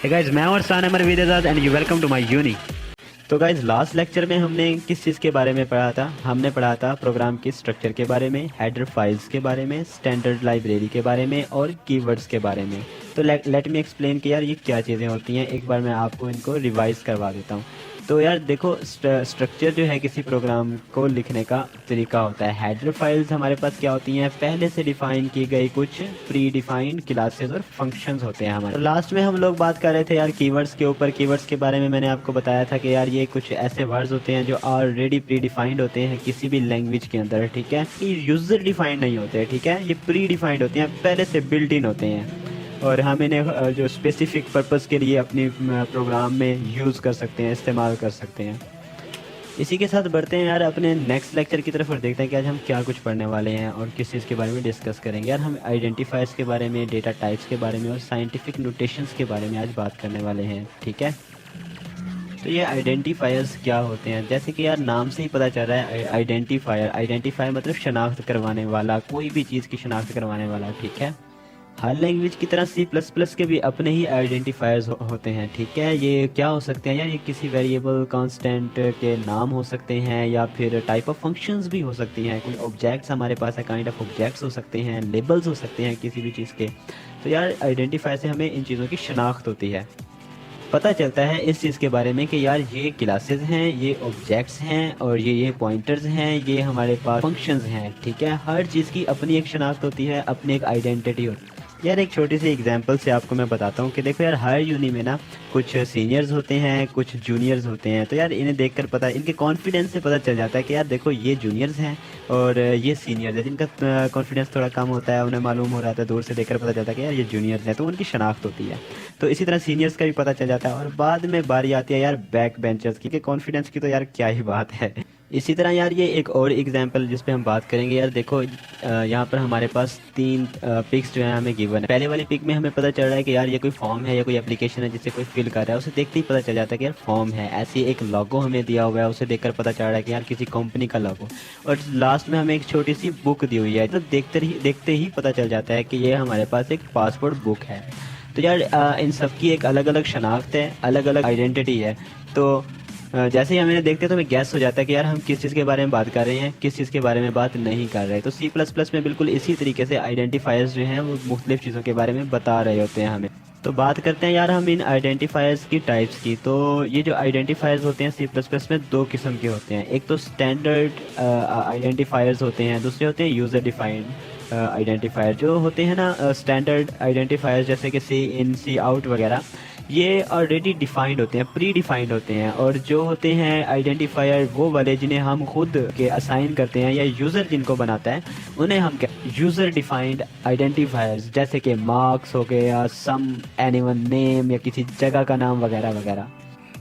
Hey guys, मैं और सान अमर विदेजाद and you welcome to my uni. तो गाइज लास्ट लेक्चर में हमने किस चीज़ के बारे में पढ़ा था? हमने पढ़ा था प्रोग्राम की स्ट्रक्चर के बारे में, हेडर फाइल्स के बारे में, स्टैंडर्ड लाइब्रेरी के बारे में और कीवर्ड्स के बारे में। तो लेट मी एक्सप्लेन कि यार ये क्या चीज़ें होती हैं। एक बार मैं आपको इनको रिवाइज करवा देता हूँ। तो यार देखो, स्ट्रक्चर जो है किसी प्रोग्राम को लिखने का तरीका होता है। हेडर फाइल्स हमारे पास क्या होती हैं? पहले से डिफाइन की गई कुछ प्री डिफाइंड क्लासेस और फंक्शंस होते हैं हमारे। तो लास्ट में हम लोग बात कर रहे थे यार कीवर्ड्स के ऊपर। कीवर्ड्स के बारे में मैंने आपको बताया था कि यार ये कुछ ऐसे वर्ड्स होते हैं जो ऑलरेडी प्री डिफाइंड होते हैं किसी भी लैंग्वेज के अंदर, ठीक है। ये यूज़र डिफाइंड नहीं होते, ठीक है। ये प्री डिफाइंड होते हैं, पहले से बिल्ट इन होते हैं और हम इन्हें जो स्पेसिफिक पर्पस के लिए अपनी प्रोग्राम में यूज़ कर सकते हैं, इस्तेमाल कर सकते हैं। इसी के साथ बढ़ते हैं यार अपने नेक्स्ट लेक्चर की तरफ और देखते हैं कि आज हम क्या कुछ पढ़ने वाले हैं और किस चीज़ के बारे में डिस्कस करेंगे। यार हम आइडेंटिफायर्स के बारे में, डेटा टाइप्स के बारे में और साइंटिफिक नोटेशंस के बारे में आज बात करने वाले हैं, ठीक है। तो ये आइडेंटिफायर्स क्या होते हैं? जैसे कि यार नाम से ही पता चल रहा है, आइडेंटिफायर मतलब शनाख्त करवाने वाला, कोई भी चीज़ की शनाख्त करवाने वाला, ठीक है। हर लैंग्वेज की तरह सी प्लस प्लस के भी अपने ही आइडेंटिफायर्स होते हैं, ठीक है। ये क्या हो सकते हैं यार? ये किसी वेरिएबल कांस्टेंट के नाम हो सकते हैं या फिर टाइप ऑफ फंक्शंस भी हो सकती हैं। कोई ऑब्जेक्ट्स हमारे पास है, काइंड ऑफ ऑब्जेक्ट्स हो सकते हैं, लेबल्स हो सकते हैं किसी भी चीज़ के। तो यार आइडेंटिफायर से हमें इन चीज़ों की शनाख्त होती है, पता चलता है इस चीज़ के बारे में कि यार ये क्लासेस हैं, ये ऑब्जेक्ट्स हैं और ये पॉइंटर्स हैं, ये हमारे पास फंक्शंस हैं, ठीक है। हर चीज़ की अपनी एक शनाख्त होती है, अपनी एक आइडेंटिटी होती है। यार एक छोटी सी एग्जांपल से आपको मैं बताता हूँ कि देखो यार, हर यूनी में ना कुछ सीनियर्स होते हैं, कुछ जूनियर्स होते हैं। तो यार इन्हें देखकर पता, इनके कॉन्फिडेंस से पता चल जाता है कि यार देखो ये जूनियर्स हैं और ये सीनियर्स हैं। जिनका कॉन्फिडेंस थोड़ा कम होता है, उन्हें मालूम हो रहा था, दूर से देखकर पता चलता है कि यार ये जूनियर्स हैं, तो उनकी शनाख्त होती है। तो इसी तरह सीनियर्स का भी पता चल जाता है। और बाद में बारी आती है यार बैक बेंचर्स की, कॉन्फिडेंस की तो यार क्या ही बात है। इसी तरह यार ये एक और एग्जांपल जिस पे हम बात करेंगे। यार देखो, यहाँ पर हमारे पास तीन पिक्स जो है हमें गिवन है। पहले वाली पिक में हमें पता चल रहा है कि यार ये कोई फॉर्म है या कोई एप्लीकेशन है जिसे कोई फिल कर रहा है। उसे देखते ही पता चल जाता है कि यार फॉर्म है। ऐसे एक लोगो हमें दिया हुआ है, उसे देखकर पता चल रहा है कि यार किसी कंपनी का लोगो। और लास्ट में हमें एक छोटी सी बुक दी हुई है, तो देखते ही पता चल जाता है कि ये हमारे पास एक पासपोर्ट बुक है। तो यार इन सब की एक अलग अलग शनाख्त है, अलग अलग आइडेंटिटी है। तो जैसे ही हम इन्हें देखते हैं तो हमें गैस हो जाता है कि यार हम किस चीज़ के बारे में बात कर रहे हैं, किस चीज़ के बारे में बात नहीं कर रहे। तो सी प्लस प्लस में बिल्कुल इसी तरीके से आइडेंटिफायर्स जो हैं वो मुख्तलिफ चीज़ों के बारे में बता रहे होते हैं हमें। तो बात करते हैं यार हम इन आइडेंटिफायर्स की टाइप्स की। तो ये जो आइडेंटिफायर्स होते हैं सी प्लस प्लस में दो किस्म के होते हैं। एक तो स्टैंडर्ड आइडेंटिफायर्स होते हैं, दूसरे होते हैं यूज़र डिफाइंड आइडेंटिफायर। जो होते हैं ना स्टैंडर्ड आइडेंटिफायर, जैसे कि सी इन सी आउट वगैरह, ये ऑलरेडी डिफाइंड होते हैं, प्री डिफाइंड होते हैं। और जो होते हैं आइडेंटिफायर वो वाले जिन्हें हम खुद के असाइन करते हैं या यूज़र जिनको बनाता है, उन्हें हम क्या यूज़र डिफाइंड आइडेंटिफायर्स, जैसे कि मार्क्स हो गए या सम एनीवन नेम या किसी जगह का नाम वगैरह वगैरह।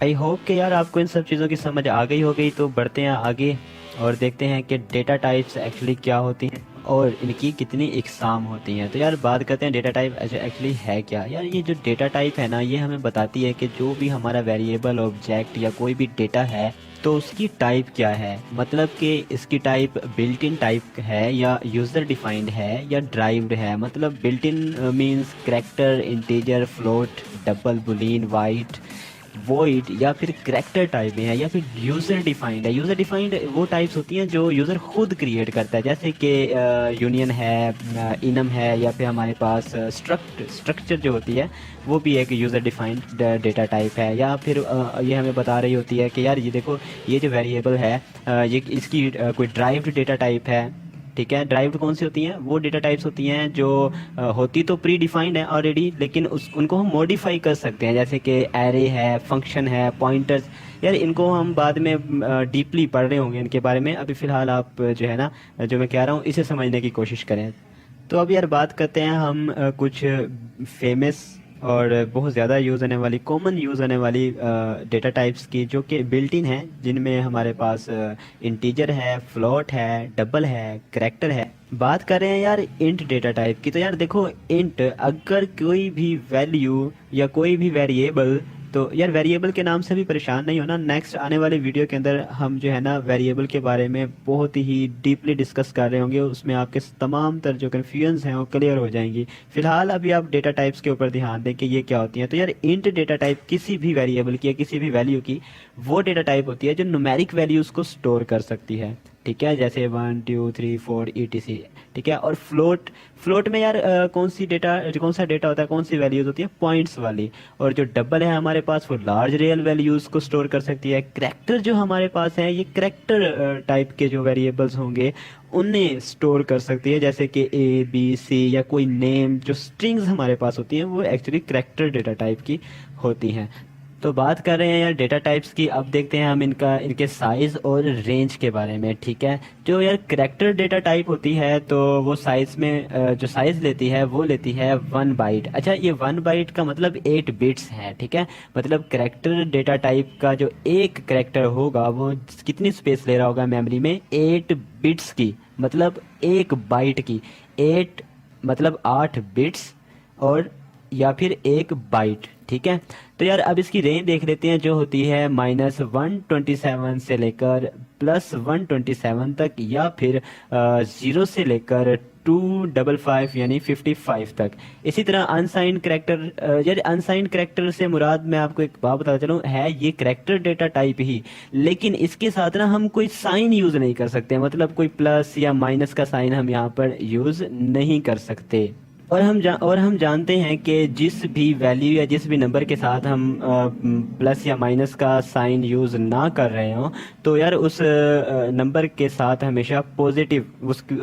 आई होप कि यार आपको इन सब चीज़ों की समझ आ गई होगी। तो बढ़ते हैं आगे और देखते हैं कि डेटा टाइप्स एक्चुअली क्या होती हैं और इनकी कितनी इकसाम होती हैं। तो यार बात करते हैं डेटा टाइप एक्चुअली है क्या। यार ये जो डेटा टाइप है ना, ये हमें बताती है कि जो भी हमारा वेरिएबल, ऑब्जेक्ट या कोई भी डेटा है तो उसकी टाइप क्या है। मतलब कि इसकी टाइप बिल्ट इन टाइप है या यूज़र डिफाइंड है या ड्राइव्ड है। मतलब built in means character, integer, float, double, Boolean, white, void या फिर करैक्टर टाइप में है या फिर यूज़र डिफाइंड है। यूज़र डिफाइंड वो टाइप्स होती हैं जो यूज़र खुद क्रिएट करता है, जैसे कि यूनियन है, इनम है, या फिर हमारे पास स्ट्रक्चर जो होती है वो भी एक यूज़र डिफाइंड डेटा टाइप है। या फिर ये हमें बता रही होती है कि यार ये देखो, ये जो वेरिएबल है ये इसकी कोई ड्राइव्ड डेटा टाइप है, ठीक है। ड्राइव्ड कौन सी होती हैं? वो डेटा टाइप्स होती हैं जो होती तो प्री डिफाइंड है ऑलरेडी, लेकिन उस उनको हम मॉडिफाई कर सकते हैं, जैसे कि एरे है, फंक्शन है, पॉइंटर्स। यार इनको हम बाद में डीपली पढ़ रहे होंगे इनके बारे में। अभी फ़िलहाल आप जो है ना, जो मैं कह रहा हूँ इसे समझने की कोशिश करें। तो अब यार बात करते हैं हम कुछ फेमस और बहुत ज़्यादा यूज़ होने वाली, कॉमन यूज़ होने वाली डेटा टाइप्स की, जो कि बिल्ट इन है, जिनमें हमारे पास इंटीजर है, फ्लोट है, डबल है, करैक्टर है। बात कर रहे हैं यार इंट डेटा टाइप की। तो यार देखो, इंट अगर कोई भी वैल्यू या कोई भी वेरिएबल तो यार वेरिएबल के नाम से भी परेशान नहीं होना, नेक्स्ट आने वाले वीडियो के अंदर हम जो है ना वेरिएबल के बारे में बहुत ही डीपली डिस्कस कर रहे होंगे, उसमें आपके तमाम तर जो कन्फ्यूजन्स हैं वो क्लियर हो जाएंगी। फिलहाल अभी आप डेटा टाइप्स के ऊपर ध्यान दें कि ये क्या होती हैं। तो यार इंट डेटा टाइप किसी भी वेरिएबल की या किसी भी वैल्यू की वो डेटा टाइप होती है जो न्यूमेरिक वैल्यूज़ को स्टोर कर सकती है, ठीक है, जैसे 1 2 3 4 etc, ठीक है। और फ्लोट में यार कौन सा डेटा होता है, कौन सी वैल्यूज होती है, पॉइंट्स वाली। और जो डबल है हमारे पास वो लार्ज रियल वैल्यूज को स्टोर कर सकती है। करैक्टर जो हमारे पास है ये करैक्टर टाइप के जो वेरिएबल्स होंगे उन्हें स्टोर कर सकती है, जैसे कि ABC या कोई नेम। जो स्ट्रिंग्स हमारे पास होती हैं वो एक्चुअली करैक्टर डेटा टाइप की होती हैं। तो बात कर रहे हैं यार डेटा टाइप्स की, अब देखते हैं हम इनके साइज और रेंज के बारे में, ठीक है। जो यार करैक्टर डेटा टाइप होती है तो वो साइज में जो साइज लेती है वो लेती है 1 बाइट। अच्छा, ये 1 बाइट का मतलब 8 बिट्स है, ठीक है। मतलब करैक्टर डेटा टाइप का जो एक करैक्टर होगा वो कितनी स्पेस ले रहा होगा मेमोरी में, 8 बिट्स की, मतलब 1 बाइट की। 8 मतलब 8 बिट्स और या फिर 1 बाइट, ठीक है। तो यार अब इसकी रेंज देख लेते हैं, जो होती है -127 से लेकर +127 तक, या फिर 0 से लेकर 255 यानी 55 तक। इसी तरह अनसाइंड करैक्टर, यार अनसाइंड करैक्टर से मुराद मैं आपको एक बात बताता चलूँ, है ये करैक्टर डेटा टाइप ही, लेकिन इसके साथ ना हम कोई साइन यूज़ नहीं कर सकते, मतलब कोई प्लस या माइनस का साइन हम यहाँ पर यूज़ नहीं कर सकते। और हम जानते हैं कि जिस भी वैल्यू या जिस भी नंबर के साथ हम प्लस या माइनस का साइन यूज़ ना कर रहे हो, तो यार उस नंबर के साथ हमेशा पॉजिटिव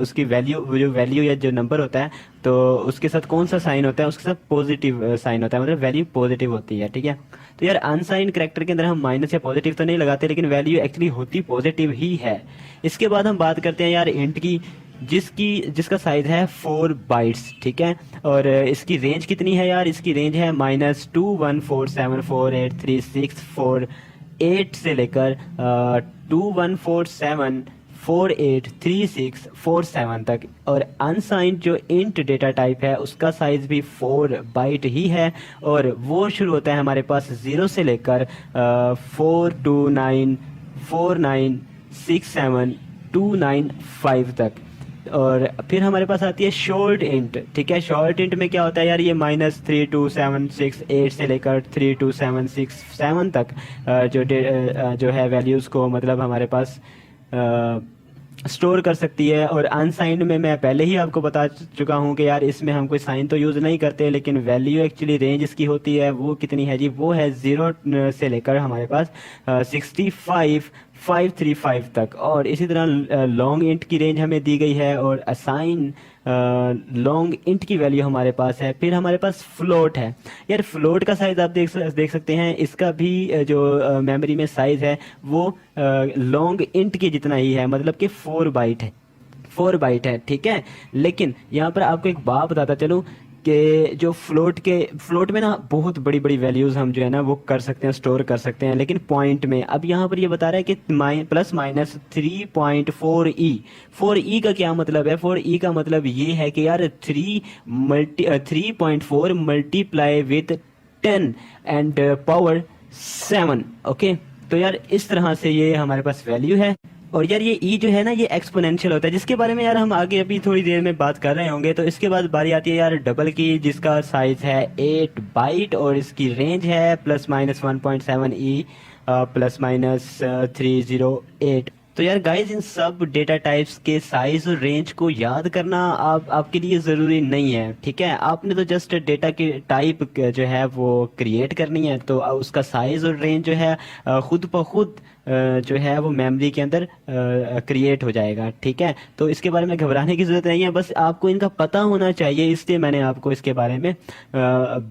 उसकी वैल्यू या जो नंबर होता है तो उसके साथ कौन सा साइन होता है, उसके साथ पॉजिटिव साइन होता है, मतलब वैल्यू पॉजिटिव होती है, ठीक है। तो यार अनसाइन करैक्टर के अंदर हम माइनस या पॉजिटिव तो नहीं लगाते, लेकिन वैल्यू एक्चुअली होती पॉजिटिव ही है। इसके बाद हम बात करते हैं यार इंट की, जिसका साइज है 4 बाइट्स, ठीक है। और इसकी रेंज कितनी है यार, इसकी रेंज है -214748364 से लेकर 2147483647 तक। और अनसाइंड जो इंट डेटा टाइप है उसका साइज भी 4 बाइट ही है, और वो शुरू होता है हमारे पास 0 से लेकर 42949672995 तक। और फिर हमारे पास आती है शॉर्ट इंट, ठीक है। शॉर्ट इंट में क्या होता है यार, ये -32768 से लेकर 32767 तक जो है वैल्यूज़ को मतलब हमारे पास स्टोर कर सकती है। और अनसाइंड में मैं पहले ही आपको बता चुका हूँ कि यार इसमें हम कोई साइन तो यूज़ नहीं करते, लेकिन वैल्यू एक्चुअली रेंज इसकी होती है वो कितनी है जी, वो है 0 से लेकर हमारे पास 65535 तक। और इसी तरह लॉन्ग इंट की रेंज हमें दी गई है, और असाइन लॉन्ग इंट की वैल्यू हमारे पास है। फिर हमारे पास फ्लोट है यार, फ्लोट का साइज आप देख सकते हैं, इसका भी जो मेमोरी में साइज है वो लॉन्ग इंट के जितना ही है, मतलब कि 4 बाइट है, 4 बाइट है, ठीक है। लेकिन यहाँ पर आपको एक बात बताता चलूँ कि जो फ्लोट में ना बहुत बड़ी बड़ी वैल्यूज़ हम जो है ना वो कर सकते हैं, स्टोर कर सकते हैं, लेकिन पॉइंट में अब यहाँ पर ये बता रहा है कि ±3.4e का क्या मतलब है। 4e का मतलब ये है कि यार 3.4 multiply with 10 and power 7, okay. तो यार इस तरह से ये हमारे पास वैल्यू है। और यार ये ई जो है ना ये एक्सपोनेंशियल होता है, जिसके बारे में यार हम आगे अभी थोड़ी देर में बात कर रहे होंगे। तो इसके बाद बारी आती है यार डबल की, जिसका साइज है 8 बाइट और इसकी रेंज है ±1.7e ±308। तो यार गाइज इन सब डेटा टाइप्स के साइज और रेंज को याद करना आपके लिए ज़रूरी नहीं है, ठीक है। आपने तो जस्ट डेटा की टाइप जो है वो क्रिएट करनी है, तो उसका साइज और रेंज जो है खुद ब खुद जो है वो मेमोरी के अंदर क्रिएट हो जाएगा, ठीक है। तो इसके बारे में घबराने की ज़रूरत नहीं है, बस आपको इनका पता होना चाहिए, इसलिए मैंने आपको इसके बारे में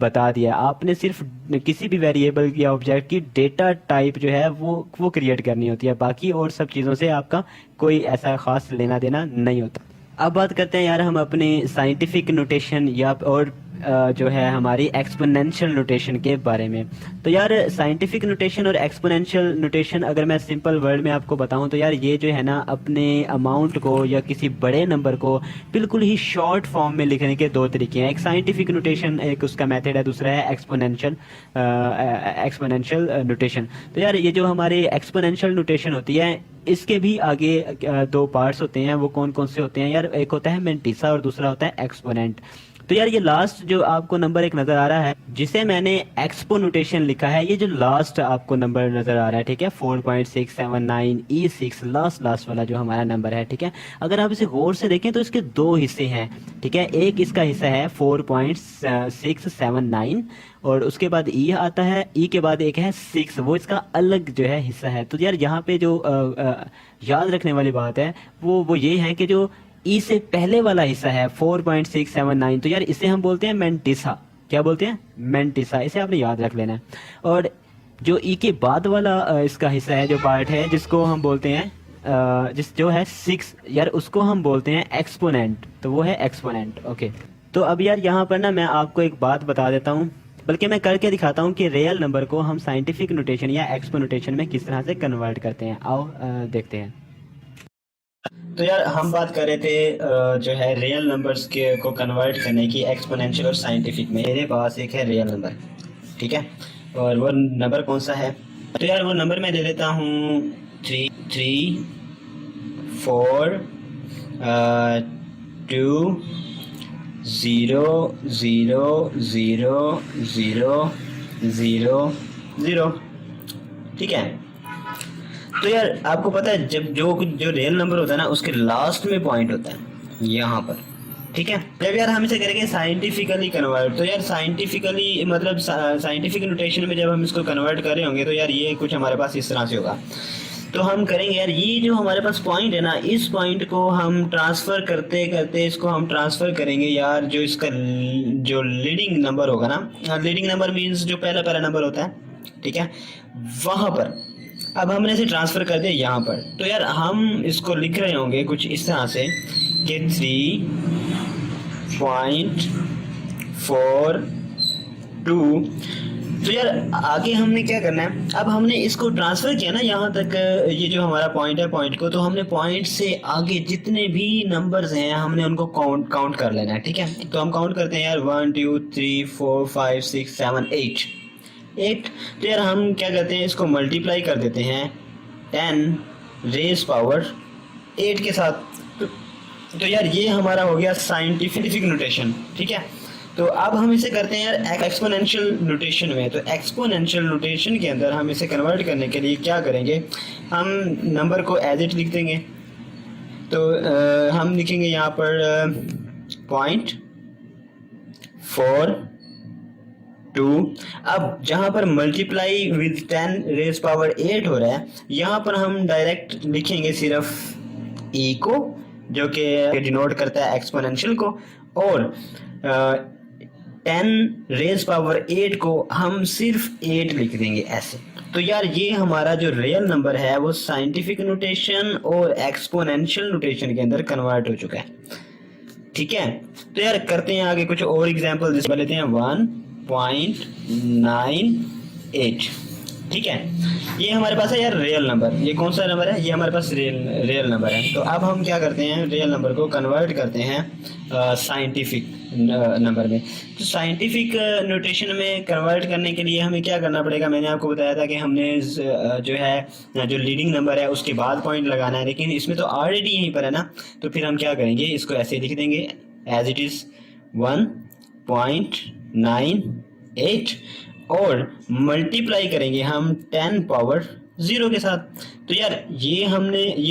बता दिया। आपने सिर्फ किसी भी वेरिएबल या ऑब्जेक्ट की डेटा टाइप जो है वो क्रिएट करनी होती है, बाकी और सब चीज़ों से आपका कोई ऐसा ख़ास लेना देना नहीं होता। अब बात करते हैं यार हम अपने साइंटिफिक नोटेशन या और जो है हमारी एक्सपोनेंशियल नोटेशन के बारे में। तो यार साइंटिफिक नोटेशन और एक्सपोनेंशियल नोटेशन अगर मैं सिंपल वर्ड में आपको बताऊं तो यार ये जो है ना अपने अमाउंट को या किसी बड़े नंबर को बिल्कुल ही शॉर्ट फॉर्म में लिखने के दो तरीके हैं। एक साइंटिफिक नोटेशन, एक उसका मेथड है, दूसरा है एक्सपोनेंशियल नोटेशन। तो यार ये जो हमारी एक्सपोनेंशियल नोटेशन होती है इसके भी आगे दो पार्ट्स होते हैं। वो कौन कौन से होते हैं यार? एक होता है मेंटिसा और दूसरा होता है एक्सपोनेंट। तो यार ये लास्ट जो आपको नंबर एक नजर आ रहा है जिसे मैंने एक्सपो नोटेशन लिखा है, ये जो लास्ट आपको नंबर नजर आ रहा है, ठीक है, 4.679 E6 लास्ट वाला जो हमारा नंबर है, ठीक है। अगर आप इसे गौर से देखें तो इसके दो हिस्से हैं, ठीक है। एक इसका हिस्सा है 4.679 और उसके बाद ई आता है, ई के बाद एक है 6, वो इसका अलग जो है हिस्सा है। तो यार यहाँ पे जो याद रखने वाली बात है वो ये है कि जो ई से पहले वाला हिस्सा है 4.679, तो यार इसे हम बोलते हैं मेंटिसा। क्या बोलते हैं? मेंटिसा। इसे आपने याद रख लेना है। और जो ई के बाद वाला इसका हिस्सा है, जो पार्ट है, जिसको हम बोलते हैं जो है 6, यार उसको हम बोलते हैं एक्सपोनेंट। तो वो है एक्सपोनेंट। ओके, तो अब यार यहाँ पर ना मैं आपको एक बात बता देता हूँ, बल्कि मैं करके दिखाता हूँ कि रियल नंबर को हम साइंटिफिक नोटेशन या एक्सपो नोटेशन में किस तरह से कन्वर्ट करते हैं। आओ देखते हैं। तो यार हम बात कर रहे थे जो है रियल नंबर्स के को कन्वर्ट करने की एक्सपोनेंशियल और साइंटिफिक में। मेरे पास एक है रियल नंबर, ठीक है, और वो नंबर कौन सा है? तो यार वो नंबर मैं दे देता हूँ 334 2 0 0 0 0, ठीक है। तो यार आपको पता है जब जो रियल नंबर होता है ना उसके लास्ट में पॉइंट होता है यहाँ पर, ठीक है। जब यार हम इसे करेंगे साइंटिफिकली कन्वर्ट, तो यार साइंटिफिकली मतलब साइंटिफिक नोटेशन में जब हम इसको कन्वर्ट कर रहे होंगे तो यार ये कुछ हमारे पास इस तरह से होगा। तो हम करेंगे यार, ये जो हमारे पास पॉइंट है ना, इस पॉइंट को हम ट्रांसफर करते करते इसको हम ट्रांसफर करेंगे यार जो इसका जो लीडिंग नंबर होगा ना, लीडिंग नंबर मीन्स जो पहला नंबर होता है, ठीक है, वहां पर। अब हमने इसे ट्रांसफर कर दिया यहाँ पर। तो यार हम इसको लिख रहे होंगे कुछ इस तरह से कि 3.42। तो यार आगे हमने क्या करना है, अब हमने इसको ट्रांसफर किया ना यहाँ तक, ये जो हमारा पॉइंट है, पॉइंट को, तो हमने पॉइंट से आगे जितने भी नंबर्स हैं हमने उनको काउंट कर लेना है, ठीक है। तो हम काउंट करते हैं यार 1 2 3 4 5 6 7 8। तो यार हम क्या करते हैं, इसको मल्टीप्लाई कर देते हैं 10 रेज पावर 8 के साथ। तो यार ये हमारा हो गया साइंटिफिक नोटेशन, ठीक है। तो अब हम इसे करते हैं यार एक्सपोनेंशियल नोटेशन में। तो एक्सपोनेंशियल नोटेशन के अंदर हम इसे कन्वर्ट करने के लिए क्या करेंगे, हम नंबर को एज इट लिख देंगे। तो हम लिखेंगे यहाँ पर 0.42। अब जहाँ पर मल्टीप्लाई विद 10 रेज पावर 8 हो रहा है, यहाँ पर हम डायरेक्ट लिखेंगे सिर्फ e को, जो कि डिनोट करता है एक्सपोनेंशियल को, और 10 रेज पावर 8 को हम सिर्फ 8 लिख देंगे ऐसे। तो यार ये हमारा जो रियल नंबर है वो साइंटिफिक नोटेशन और एक्सपोनेंशियल नोटेशन के अंदर कन्वर्ट हो चुका है, ठीक है। तो यार करते हैं आगे कुछ और एग्जांपल, जिसमें लेते हैं 1.98, ठीक है। ये हमारे पास है यार रियल नंबर। ये कौन सा नंबर है? ये हमारे पास रियल नंबर है। तो अब हम क्या करते हैं, रियल नंबर को कन्वर्ट करते हैं साइंटिफिक नंबर में। तो साइंटिफिक नोटेशन में कन्वर्ट करने के लिए हमें क्या करना पड़ेगा, मैंने आपको बताया था कि हमने जो है जो लीडिंग नंबर है उसके बाद पॉइंट लगाना है, लेकिन इसमें तो ऑलरेडी यहीं पर है ना। तो फिर हम क्या करेंगे, इसको ऐसे लिख देंगे एज इट इज 1.98 और मल्टीप्लाई करेंगे हम 10 पावर 0 के साथ। तो यार ये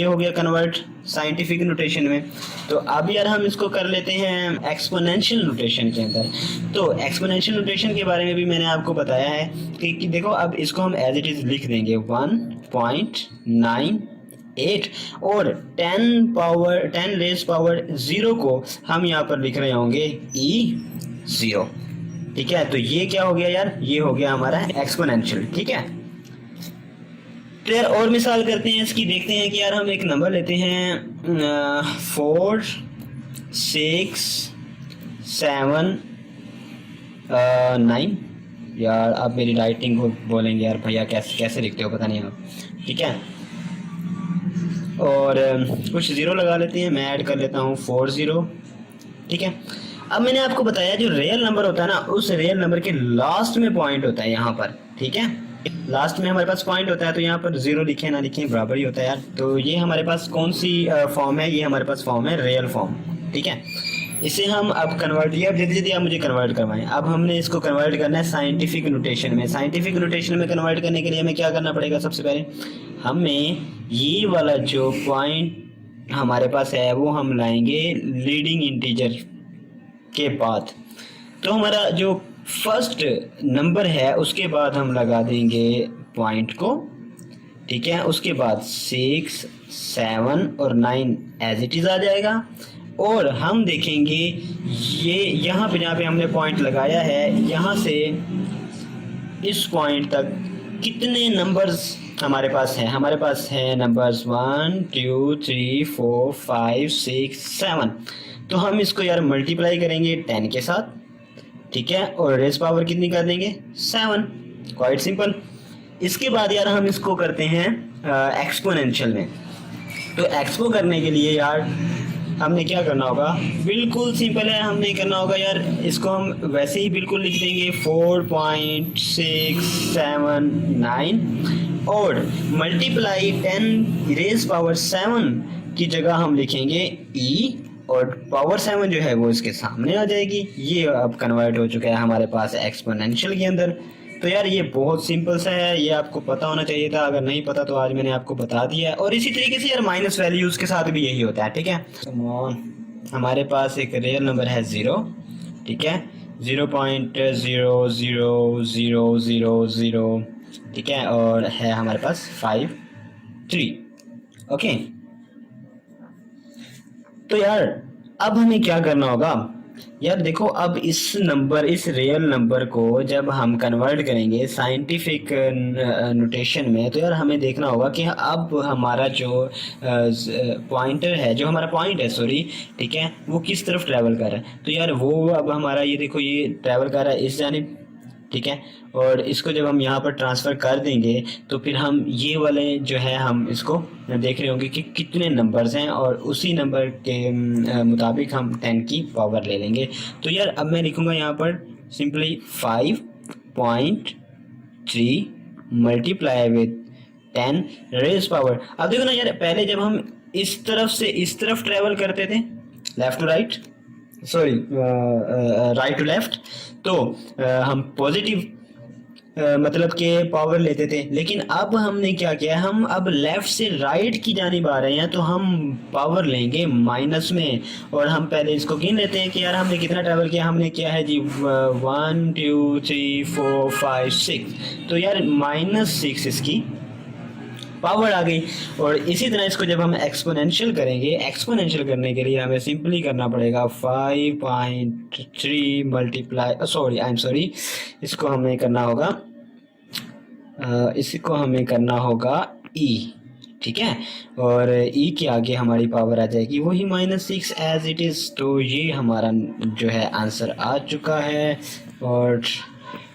हो गया कन्वर्ट साइंटिफिक नोटेशन में। तो अब यार हम इसको कर लेते हैं एक्सपोनेंशियल नोटेशन के अंदर। तो एक्सपोनेंशियल नोटेशन के बारे में भी मैंने आपको बताया है कि देखो अब इसको हम एज इट इज लिख देंगे 1.98 और 10 रेज पावर 0 को हम यहाँ पर लिख रहे होंगे E0, ठीक है। तो ये क्या हो गया यार, ये हो गया हमारा एक्सपोनेंशियल, ठीक है। तो यार और मिसाल करते हैं इसकी, देखते हैं कि यार हम एक नंबर लेते हैं 4 6 7 9। यार आप मेरी राइटिंग को बोलेंगे यार भैया कैसे कैसे लिखते हो, पता नहीं आप, ठीक है। और कुछ ज़ीरो लगा लेते हैं, मैं ऐड कर लेता हूँ 4 ज़ीरो, ठीक है। अब मैंने आपको बताया जो रियल नंबर होता है ना, उस रियल नंबर के लास्ट में पॉइंट होता है यहाँ पर, ठीक है। लास्ट में हमारे पास पॉइंट होता है, तो यहाँ पर ज़ीरो लिखे ना लिखे बराबर ही होता है यार। तो ये हमारे पास कौन सी फॉर्म है, ये हमारे पास फॉर्म है रियल फॉर्म, ठीक है। इसे हम अब कन्वर्ट, ये अब जल्दी जल्दी आप मुझे कन्वर्ट करवाएं। अब हमने इसको कन्वर्ट करना है साइंटिफिक नोटेशन में। साइंटिफिक नोटेशन में कन्वर्ट करने के लिए हमें क्या करना पड़ेगा, सबसे पहले हमें ये वाला जो पॉइंट हमारे पास है वो हम लाएंगे लीडिंग इंटीजर के बाद। तो हमारा जो फर्स्ट नंबर है उसके बाद हम लगा देंगे पॉइंट को, ठीक है। उसके बाद 6, 7 और 9 एज इट इज़ आ जाएगा। और हम देखेंगे ये यहाँ पे जहाँ पे हमने पॉइंट लगाया है, यहाँ से इस पॉइंट तक कितने नंबर्स हमारे पास हैं। हमारे पास है नंबर्स 1 2 3 4 5 6 7। तो हम इसको यार मल्टीप्लाई करेंगे 10 के साथ, ठीक है। और रेस पावर कितनी कर देंगे, 7, क्वाइट सिंपल। इसके बाद यार हम इसको करते हैं एक्सपोनेंशियल में। तो एक्सपो करने के लिए यार हमने क्या करना होगा, बिल्कुल सिंपल है, हमने करना होगा यार इसको हम वैसे ही बिल्कुल लिख देंगे 4.679 और मल्टीप्लाई 10 रेस पावर 7 की जगह हम लिखेंगे e और पावर 7 जो है वो इसके सामने आ जाएगी। ये अब कन्वर्ट हो चुका है हमारे पास एक्सपोनेंशियल के अंदर। तो यार ये बहुत सिंपल सा है, ये आपको पता होना चाहिए था, अगर नहीं पता तो आज मैंने आपको बता दिया है। और इसी तरीके से यार माइनस वैल्यूज के साथ भी यही होता है, ठीक है। हमारे पास एक रियल नंबर है 0, ठीक है, 0.00000, ठीक है। और है हमारे पास 5 3, ओके। तो यार अब हमें क्या करना होगा, यार देखो अब इस रियल नंबर को जब हम कन्वर्ट करेंगे साइंटिफिक नोटेशन में, तो यार हमें देखना होगा कि अब हमारा जो पॉइंटर है, जो हमारा पॉइंट है सॉरी, ठीक है, वो किस तरफ ट्रैवल कर रहा है। तो यार वो अब हमारा ये देखो ये ट्रैवल कर रहा है इस जानिब, ठीक है। और इसको जब हम यहाँ पर ट्रांसफ़र कर देंगे तो फिर हम ये वाले जो है हम इसको देख रहे होंगे कि कितने नंबर्स हैं और उसी नंबर के मुताबिक हम 10 की पावर ले लेंगे। तो यार अब मैं लिखूँगा यहाँ पर simply 5.3 multiply with 10 raise power. अब देखो ना यार, पहले जब हम इस तरफ से इस तरफ ट्रैवल करते थे, left to right, sorry right to left, तो हम पॉजिटिव मतलब के पावर लेते थे। लेकिन अब हमने क्या किया, हम अब लेफ्ट से राइट की जानिब आ रहे हैं, तो हम पावर लेंगे माइनस में। और हम पहले इसको गिन लेते हैं कि यार हमने कितना ट्रैवल किया। हमने किया है जी 1 2 3 4 5 6, तो यार -6 इसकी पावर आ गई। और इसी तरह इसको जब हम एक्सपोनेंशियल करेंगे, एक्सपोनेंशियल करने के लिए हमें सिंपली करना पड़ेगा 5.3 मल्टीप्लाई इसको हमें करना होगा e, ठीक है। और e के आगे हमारी पावर आ जाएगी वही -6 एज इट इज़। तो ये हमारा जो है आंसर आ चुका है और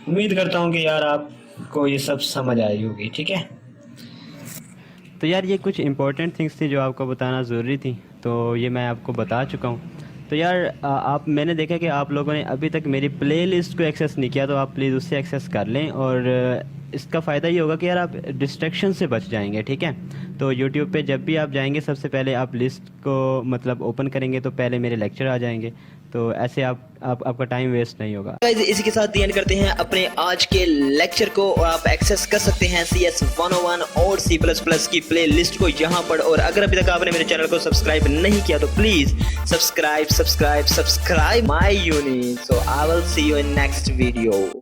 उम्मीद करता हूँ कि यार आपको ये सब समझ आई होगी, ठीक है। तो यार ये कुछ इंपॉर्टेंट थिंग्स थी जो आपको बताना ज़रूरी थी, तो ये मैं आपको बता चुका हूँ। तो यार मैंने देखा कि आप लोगों ने अभी तक मेरी प्लेलिस्ट को एक्सेस नहीं किया, तो आप प्लीज़ उससे एक्सेस कर लें। और इसका फ़ायदा ये होगा कि यार आप डिस्ट्रैक्शन से बच जाएंगे, ठीक है। तो यूट्यूब पे जब भी आप जाएंगे सबसे पहले आप लिस्ट को मतलब ओपन करेंगे तो पहले मेरे लेक्चर आ जाएंगे, तो ऐसे आपका टाइम वेस्ट नहीं होगा। गाइस इसी के साथ एंड करते हैं अपने आज के लेक्चर को, और आप एक्सेस कर सकते हैं CS 101 और C++ की प्ले लिस्ट को यहाँ पर। और अगर अभी तक आपने मेरे चैनल को सब्सक्राइब नहीं किया तो please subscribe my uni. So I will see you in next video.